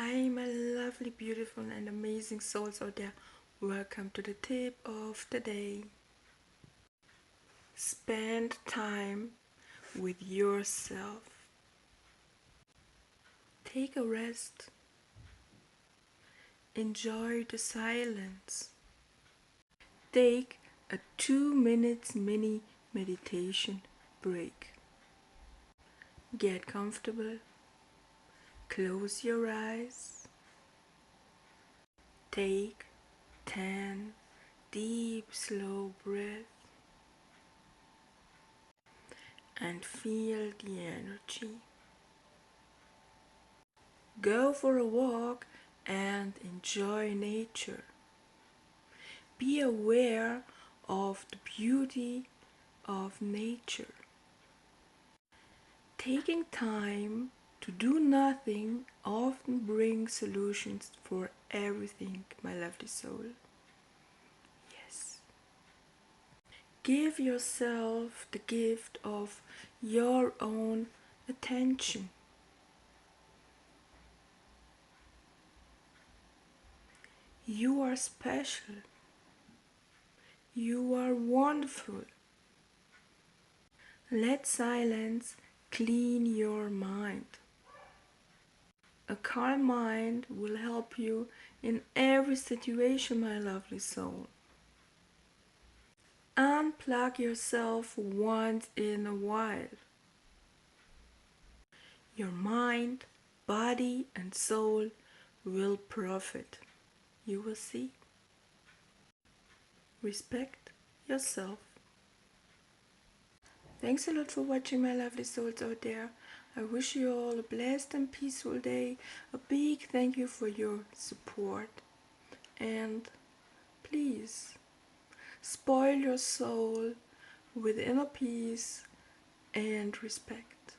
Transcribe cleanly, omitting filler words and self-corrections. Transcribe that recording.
Hi, my lovely, beautiful, and amazing souls out there. Welcome to the tip of the day. Spend time with yourself. Take a rest. Enjoy the silence. Take a 2 minutes mini meditation break. Get comfortable. Close your eyes. Take 10 deep, slow breaths and feel the energy. Go for a walk and enjoy nature. Be aware of the beauty of nature. Taking time to do nothing often brings solutions for everything, my lovely soul. Yes. Give yourself the gift of your own attention. You are special. You are wonderful. Let silence clean your mind. A calm mind will help you in every situation, my lovely soul. Unplug yourself once in a while. Your mind, body, and soul will profit. You will see. Respect yourself. Thanks a lot for watching, my lovely souls out there. I wish you all a blessed and peaceful day. A big thank you for your support. And please, spoil your soul with inner peace and respect.